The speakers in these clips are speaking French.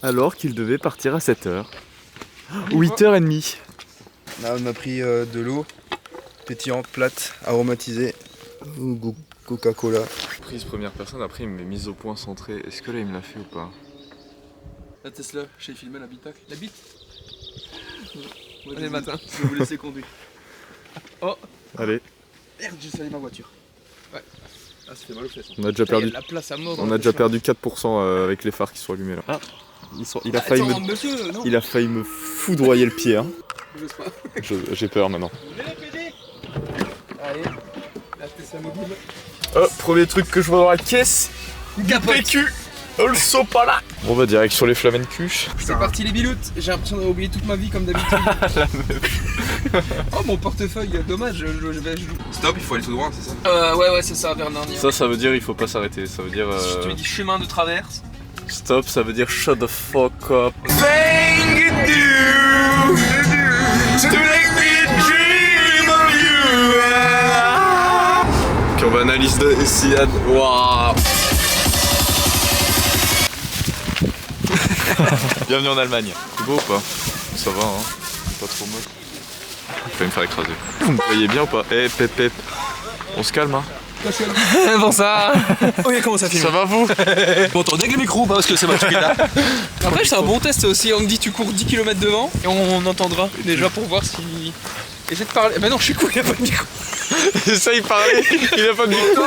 Alors qu'il devait partir à 7h. 8h30. Là, on a pris de l'eau pétillante, plate, aromatisée, Coca-Cola. Prise première personne, après il me met mise au point centrée. Est-ce que là il me l'a fait ou pas? La Tesla, j'ai filmé l'habitacle. La bite. Allez, matin. Je vais vous laisser conduire. Oh. Allez. Merde, j'ai salé ma voiture. Ouais. Ah, ça fait mal aux fesses. On a déjà perdu. La place à mort. On a déjà perdu 4% avec les phares qui sont allumés là. Ah. Il a failli attends, monsieur, non. Il a failli me foudroyer le pied. Hein. J'ai peur maintenant. Allez, la Tesla mobile. Oh, premier truc que je vois dans la caisse. PQ. Le sopala. On va direct sur les flamencuches. C'est parti les biloutes. J'ai l'impression d'avoir oublié toute ma vie comme d'habitude. La meuf. Oh mon portefeuille, dommage, je vais. Stop, il faut aller tout droit, c'est ça? Ouais, c'est ça, vers dernier. Ça veut dire il faut pas s'arrêter. Ça veut dire. Je te dis chemin de traverse. Stop, ça veut dire shut the fuck up. Thank you to make me dream of you. Puis on va analyser Siad. Waouh. Bienvenue en Allemagne. C'est beau ou pas? Ça va, hein? Pas trop moche. Je vais me faire écraser. Vous me voyez bien ou pas? Eh, pep pep. On se calme, hein? Bon ça. Oh, il commence à filmer. Ça va vous? Bon, t'entends avec le micro parce que c'est ma truc là. Après, c'est un bon test aussi. On me dit tu cours 10 km devant et on entendra déjà pour voir si. Essaye de parler. Bah non, je suis cool, il a pas de micro. Essaye de parler, il a pas de micro.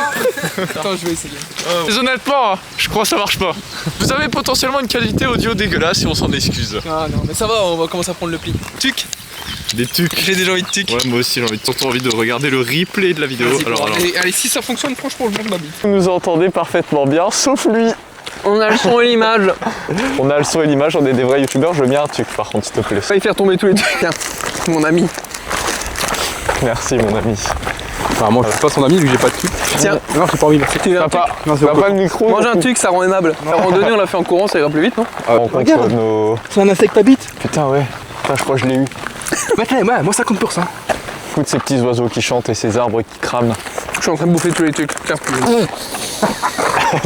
Attends, je vais essayer. Mais honnêtement, je crois que ça marche pas. Vous avez potentiellement une qualité audio dégueulasse et on s'en excuse. Ah non, mais ça va, on va commencer à prendre le pli. Tuc. Des tucs. J'ai déjà envie de tuc. Ouais, moi aussi j'ai surtout envie de regarder le replay de la vidéo. Alors. Allez, si ça fonctionne, franchement, je mange ma bite. Vous nous entendez parfaitement bien, sauf lui. On a le son et l'image. On a le son et l'image, on est des vrais youtubeurs. Je veux bien un tuc par contre, s'il te plaît. Faut y faire tomber tous les trucs. Tiens, mon ami. Merci mon ami. Enfin, moi, je suis pas son ami vu que j'ai pas de tuc. Tiens. Non, j'ai pas envie. T'as pas le micro. Mange un tuc, ça rend aimable. À un moment donné, on l'a fait en courant, ça ira plus vite, non? On rencontre nos. C'est un insecte à bite. Putain, ouais. Putain, je crois que je l'ai eu. Ouais, moi 50%. Écoute ces petits oiseaux qui chantent et ces arbres qui crament. Je suis en train de bouffer tous les trucs. Tiens.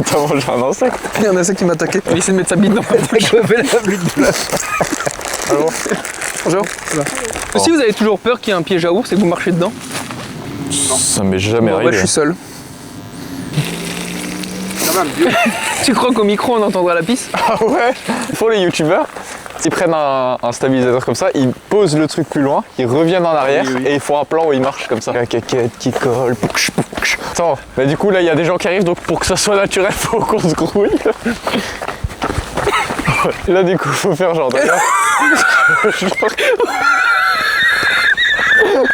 T'as mangé un insecte? Il y a un insecte qui m'a attaqué. Il essaie de mettre sa bite dans ma tête. Je fais la bite de la. Alors. Bonjour. Si vous avez toujours peur qu'il y ait un piège à ours et que vous marchez dedans? Ça m'est jamais arrivé. Ouais, je suis seul. Tu crois qu'au micro on entendra la pisse? Ah ouais. Pour les youtubeurs, ils prennent un stabilisateur comme ça, ils posent le truc plus loin, ils reviennent en arrière et ils font un plan où ils marchent comme ça. La caquette qui colle, pouch, pouch. Attends, mais du coup là il y a des gens qui arrivent, donc pour que ça soit naturel, faut qu'on se grouille. Là du coup faut faire genre d'accord.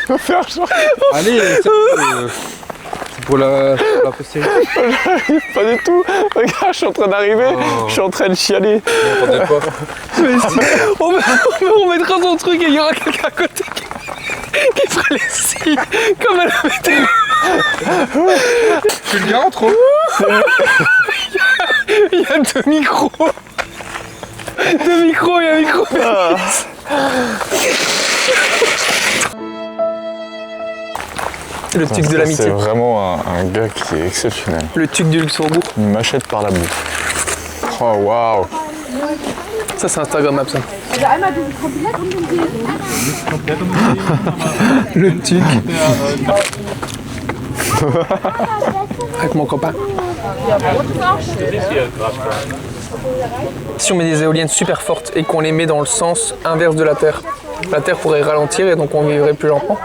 Faut faire genre. Allez, c'est pour la postérité. J'arrive pas du tout. Regarde, je suis en train d'arriver, je suis en train de chialer. N'entendez pas. On mettra son truc et il y aura quelqu'un à côté qui fera les signes comme elle avait été. Tu le gardes trop? Il y a deux micros. Deux micros, il y a un micro. Le tuc de l'amitié. C'est vraiment un gars qui est exceptionnel. Le tuc du Luxembourg. Il m'achète par la bouffe. Oh waouh. Ça c'est Instagram Map ça. Le tuc. Avec mon copain. Si on met des éoliennes super fortes et qu'on les met dans le sens inverse de la Terre pourrait ralentir et donc on vivrait plus lentement.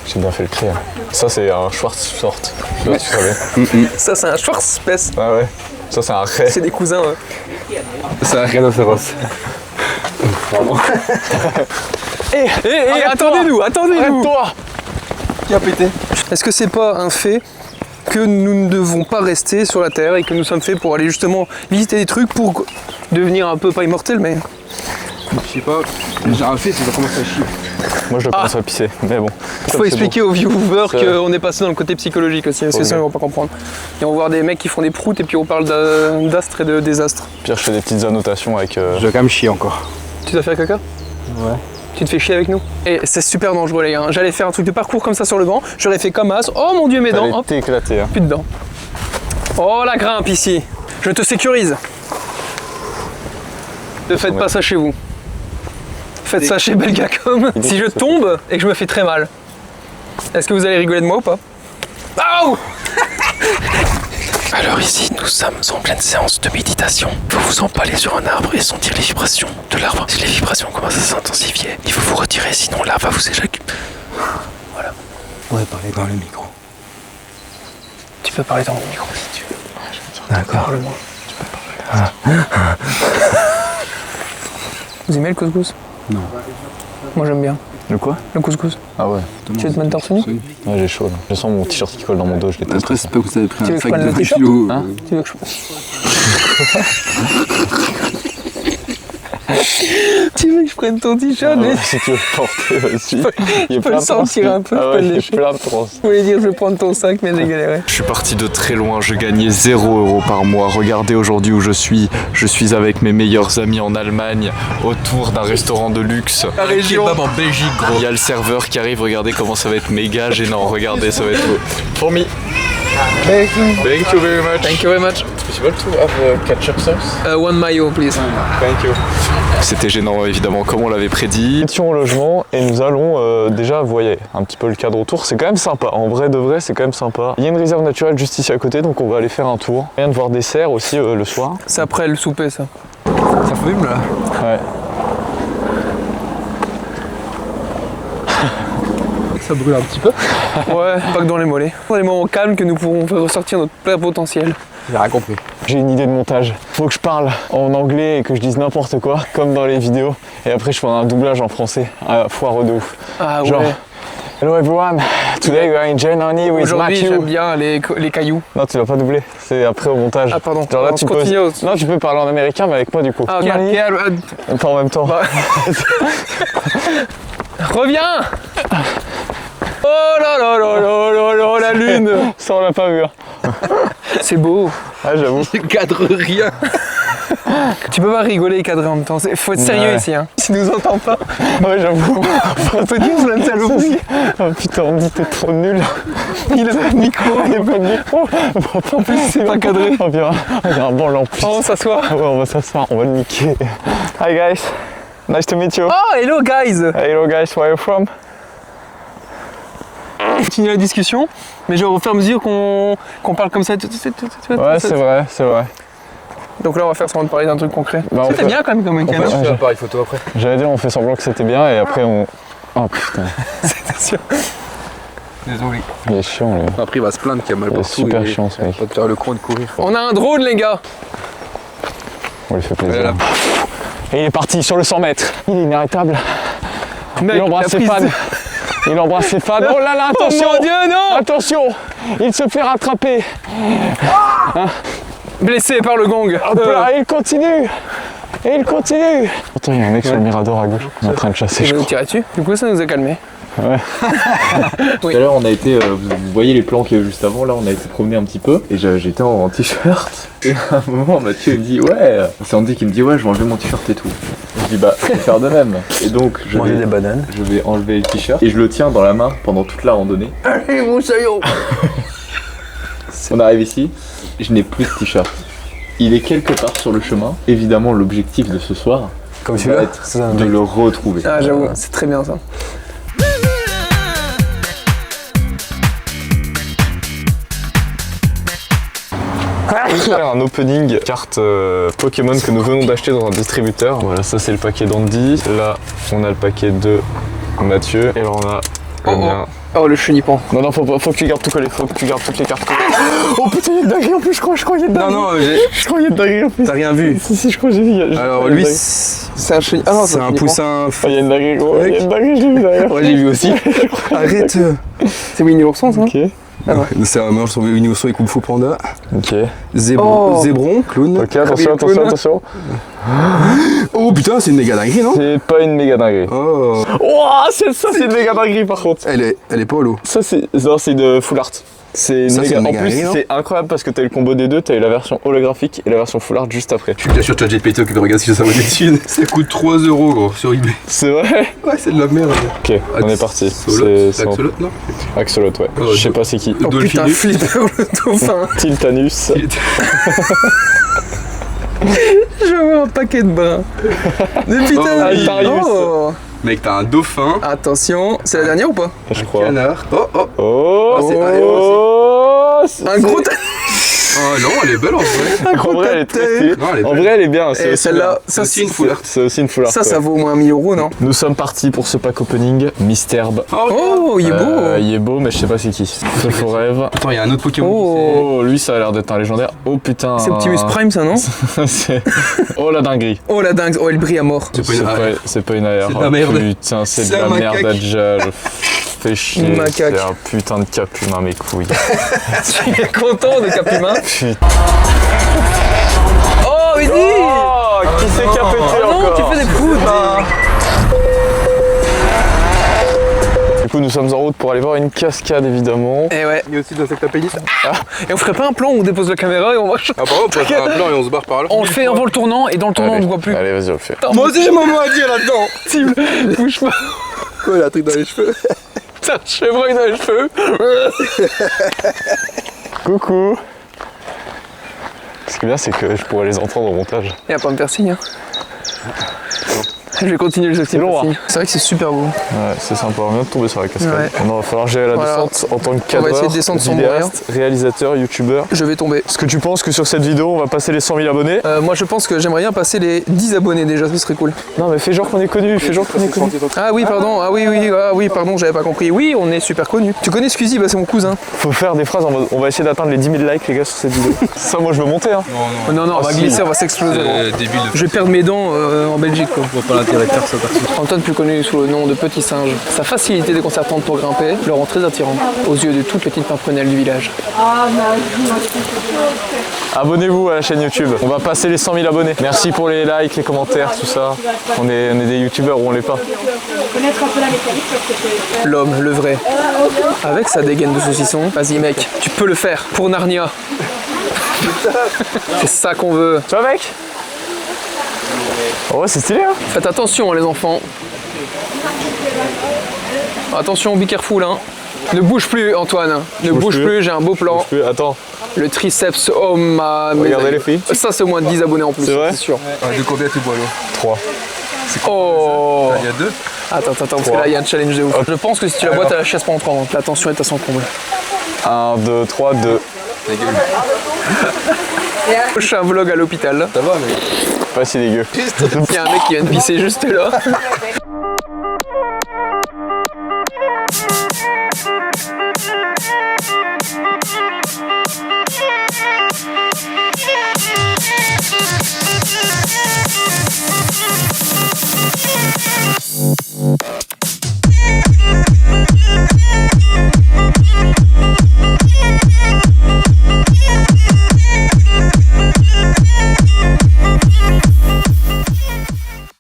J'ai bien fait le cri. Hein. Ça c'est un Schwarzsort. Je sais pas si tu savais. Ça c'est un Schwarzspess. Ah ouais. Ça c'est un Ray. C'est des cousins. C'est un rhinocéros. Attendez-nous. Arrête-toi. Qui a pété? Est-ce que c'est pas un fait que nous ne devons pas rester sur la Terre et que nous sommes faits pour aller justement visiter des trucs pour devenir un peu pas immortel mais... Je sais pas, j'ai un fait, c'est que ça commence à chier. Moi je commence à pisser, mais bon. Il faut expliquer aux viewers qu'on est passé dans le côté psychologique aussi, parce que sinon ils vont pas comprendre. Et on va voir des mecs qui font des proutes et puis on parle d'astres et de désastres. Pierre, je fais des petites annotations avec... Je dois quand même chier encore. Tu dois faire caca? Ouais. Tu te fais chier avec nous? Et c'est super dangereux les gars, j'allais faire un truc de parcours comme ça sur le banc, j'aurais fait comme As, oh mon dieu mes dents, hop, t'es éclaté hein. plus de dents. Oh la grimpe ici. Je te sécurise. Ne faites pas ça chez vous. Faites ça chez Belgacom. Si je tombe et que je me fais très mal, est-ce que vous allez rigoler de moi ou pas? Aouh! Alors ici, nous sommes en pleine séance de méditation. Il faut vous empaler sur un arbre et sentir les vibrations de l'arbre. Si les vibrations commencent à s'intensifier, il faut vous retirer, sinon l'arbre va vous éjaculer. Voilà. On va parler dans le micro. Tu peux parler dans mon micro si tu veux. D'accord. Parle-moi. Tu peux parler. Vous aimez le couscous? Non. Moi j'aime bien. Le quoi? Le couscous. Ah ouais. Tu veux te mettre torse nu? Ouais, j'ai chaud là. Je sens mon t-shirt qui colle dans mon dos, je déteste. Après, c'est pas que vous avez pris Tu veux un que je sac prenne de le 20 t-shirt kilos. Hein Tu veux que je... Tu veux que je prenne ton t-shirt? Ah ouais, si tu veux le porter aussi. Je peux le sentir un peu, Ah je peux ouais, le il y a lécher. plein de trans. Je voulais dire je vais prendre ton sac mais j'ai galéré. Je suis parti de très loin, je gagnais 0 € par mois. Regardez aujourd'hui où je suis. Je suis avec mes meilleurs amis en Allemagne, autour d'un restaurant de luxe. La région. Kebab en Belgique, gros. Il y a le serveur qui arrive, regardez comment ça va être méga gênant. Regardez, ça va être beau. For me. Thank you. Thank you very much. Thank you very much. Possible to have ketchup sauce? One mayo please. Thank you. C'était gênant évidemment, comme on l'avait prédit. Nous étions au logement et nous allons déjà, vous voyez, un petit peu le cadre autour, c'est quand même sympa. En vrai de vrai, c'est quand même sympa. Il y a une réserve naturelle juste ici à côté, donc on va aller faire un tour. Rien de voir des cerfs aussi le soir. C'est après le souper ça. Ça fume là. Ouais. Ça brûle un petit peu. Ouais, pas que dans les mollets. Dans les moments calmes que nous pourrons faire ressortir notre plein potentiel. J'ai rien compris. J'ai une idée de montage. Faut que je parle en anglais et que je dise n'importe quoi, comme dans les vidéos. Et après, je ferai un doublage en français, foireux de ouf. Ah ouais. Genre, hello everyone, today we are in Germany with Aujourd'hui Matthew. j'aime bien les cailloux. Non, tu vas pas doubler, c'est après au montage. Ah pardon. Genre là, On tu peux... continue au- Non, tu peux parler en américain, mais avec moi du coup. Ah ok. Germany, pas en même temps. Bah. Reviens. Oh là là là là là là, la lune. Ça, on l'a pas vu. Hein. C'est beau. Ah, j'avoue. Je cadre rien. Tu peux pas rigoler et cadrer en même temps. Faut être sérieux Ouais. ici. Hein. S'il nous entend pas, Ouais, j'avoue. on peut dire plein de saloperies. Oh putain, on me dit t'es trop nul. Il a pas de micro. Il n'y a pas de micro. En plus, c'est pas cadré. On vient un banc lampiste. On s'assoit. Ah ouais, on va s'asseoir, on va le niquer. Hi guys, nice to meet you. Oh hello guys. Hello guys, where are you from? Continue la discussion, mais genre au fur et à mesure qu'on parle comme ça. Ouais, c'est vrai, c'est vrai. Donc là on va faire semblant de parler d'un truc concret. Bah, on C'était peut- bien quand même comme un peut- canon. Ouais, Je fais pareil photo après. J'allais dire, on fait semblant que c'était bien et après on. Oh putain, C'est sûr. Désolé. il est chiant lui. Après, il va se plaindre qu'il y a mal Il est partout. super et chiant, ce mec. il va te faire le con de courir. On a un drone les gars. On lui fait plaisir. Voilà. Et il est parti sur le 100 mètres. Il est inarrêtable. Mec, Il embrasse la ses prise fans. de- Il embrasse ses fans. Oh là là, Oh attention! mon dieu non. Attention! Il se fait rattraper. Blessé par le gong. Hop là, et il continue! Et il continue! Attends, il y a un mec sur le mirador à gauche. On est en train de chasser, Il je va nous crois. tirer dessus. Du coup ça nous a calmés. Tout à l'heure, on a été, vous voyez les plans qu'il y a juste avant, là, on a été promener un petit peu, et j'étais en t-shirt, et à un moment, Mathieu il me dit, ouais, c'est Andy qui me dit, ouais, je vais enlever mon t-shirt et tout. Je dis, bah, je vais faire de même. Et donc, je vais enlever le t-shirt, et je le tiens dans la main pendant toute la randonnée. Allez mon saillot. On arrive ici, je n'ai plus de t-shirt. Il est quelque part sur le chemin. Évidemment, l'objectif de ce soir, Comme va être de le retrouver. Ah j'avoue, c'est très bien ça. Faire un opening carte Pokémon que nous venons d'acheter dans un distributeur. Voilà, ça c'est le paquet d'Andy. Là, on a le paquet de Mathieu. Et là, on a le mien. Oh le chenipan. Non, non, faut que tu gardes tout collé. Faut que tu gardes toutes les cartes collées. Oh putain, il y a une dinguerie en plus, je crois qu'il y a une dinguerie. Non, non, Je crois qu'il y a une dinguerie en plus. t'as rien vu. Si, je crois que j'ai vu. Alors il y a lui, une dinguerie. C'est un chenipan. Ah non, c'est un chenipan. poussin. Ah, il y a une dinguerie, gros. Il y a une dinguerie, je l'ai vu derrière. Ouais, j'ai vu aussi. Arrête. C'est Winnie l'ourson ça. Ok. C'est un mélange entre Winnie l'ourson et Kung Fu Panda. Ok. Oh. Zébron, clown. Ok, attention, attention. Oh putain, c'est une méga dinguerie, non? C'est pas une méga dinguerie. Oh. Oh, ça c'est une méga dinguerie par contre. Elle est pas au lot. Ça c'est de full art. C'est une Ça, c'est méga. une En méga plus, dinguerie, non c'est incroyable parce que t'as eu le combo des deux. T'as eu la version holographique et la version full art juste après. Je suis bien sûr ChatGPT qui regarde si ça vaut des thunes. Ça coûte 3 € gros sur eBay. C'est vrai? Ouais, c'est de la merde. Ok, on est parti. C'est Axolot, non? Axolot, ouais. Oh, Je sais pas c'est qui. Oh putain, Dolphinus. Flipper le dauphin. Tiltanus. Je vois un paquet de brins. Des putains Oh, de Altarius. Oh. Mec, t'as un dauphin, Attention, c'est la dernière ou pas? Je crois. canard. Oh, oh. Oh, c'est Un gros Oh non, elle est belle en vrai. En vrai, elle est très stylée. Non, elle est En belle. vrai, elle est bien. C'est Et aussi celle-là, C'est ça aussi une foulard. C'est aussi une foulard. ça ouais. vaut au moins 1 000 €, non? Nous sommes partis pour ce pack opening. Misterbe. Oh, il est beau! Il est beau, mais je sais pas c'est qui. Faux rêve. Attends, il y a un autre Pokémon. Oh, Oh, lui, ça a l'air d'être un légendaire. Oh putain. c'est Optimus Prime, ça, non? C'est- Oh la dinguerie. Oh la dingue, oh, elle brille à mort. C'est pas une AR. C'est pas une AR. C'est de la merde. Putain, c'est de C'est la un merde, macaque. Adja. Fais chier. Macaque. C'est un putain de cap humain, mes couilles. Tu es content de Cap Humain? Putain. Oh, Eddie! Oh, qui s'est capété Oh non, encore tu fais des proutes! Du coup, nous sommes en route pour aller voir une cascade, évidemment. Et ouais. Il y a aussi de l'insecte à pénis. Et on ferait pas un plan où on dépose la caméra et on va. Ah, par contre, on peut faire un plan et on se barre par là. On le fait avant le tournant et dans le tournant on ne voit plus. Allez, vas-y, on le fait. Moi aussi, j'ai mon mot à dire là-dedans. Cible, bouge pas. Quoi, il a un truc dans les cheveux. Putain, chevreuil dans les cheveux. Coucou. Ce qui est bien, c'est que je pourrais les entendre au montage. Il va pas me faire signe. Hein. Je vais continuer le jeu. C'est long, hein. C'est vrai que c'est super beau. Ouais, c'est sympa, on vient de tomber sur la cascade. Ouais. Maintenant, il va falloir gérer la Voilà. descente en tant que On va cadreur, essayer de descendre sans vidéaste, réalisateur, youtubeur. Je vais tomber. Est-ce que tu penses que sur cette vidéo, on va passer les 100 000 abonnés? Moi je pense que j'aimerais bien passer les 10 abonnés déjà, ce serait cool. Non, mais fais genre qu'on est connu, fais genre qu'on est connu. Ah oui, pardon, pardon, j'avais pas compris. Oui, on est super connus. Tu connais Squeezie? Bah c'est mon cousin. Faut faire des phrases en mode on va essayer d'atteindre les 10 000 likes, les gars, sur cette vidéo. Ça, moi, je veux monter, hein. Non, on va si. glisser, on va s'exploser. Débile. Je vais perdre mes dents en Belgique quoi. Je vois pas l'intérêt de faire ça perso. Antoine, plus connu sous le nom de Petit Singe. Sa facilité déconcertante pour grimper le rend très attirant aux yeux de toutes les petites pimprenelles du village. Abonnez-vous à la chaîne YouTube. On va passer les 100 000 abonnés. Merci pour les likes, les commentaires, tout ça. On est des youtubeurs ou on l'est pas. L'homme, le vrai. Avec sa dégaine de saucisson. Vas-y mec, tu peux le faire pour Narnia. C'est ça qu'on veut. Tu vois, mec? Oh, ouais, c'est stylé, hein. Faites attention les enfants. Attention, be careful hein. Ne bouge plus Antoine. Ne bouge plus. plus, j'ai un beau plan. Attends, Le triceps, oh ma... regardez les filles. Ça c'est au moins 10 abonnés en plus, C'est vrai c'est sûr. De combien tu bois l'eau? 3. Oh. Il y a 2. Attends, parce que là il y a un challenge de ouf. Je pense que si tu la bois, t'as la chaise pas en 3. La tension est à son comble. 1, 2, 3, 2. Je fais un vlog à l'hôpital. Ça va, mais. Pas si dégueu. Il y a un mec qui vient de pisser juste là.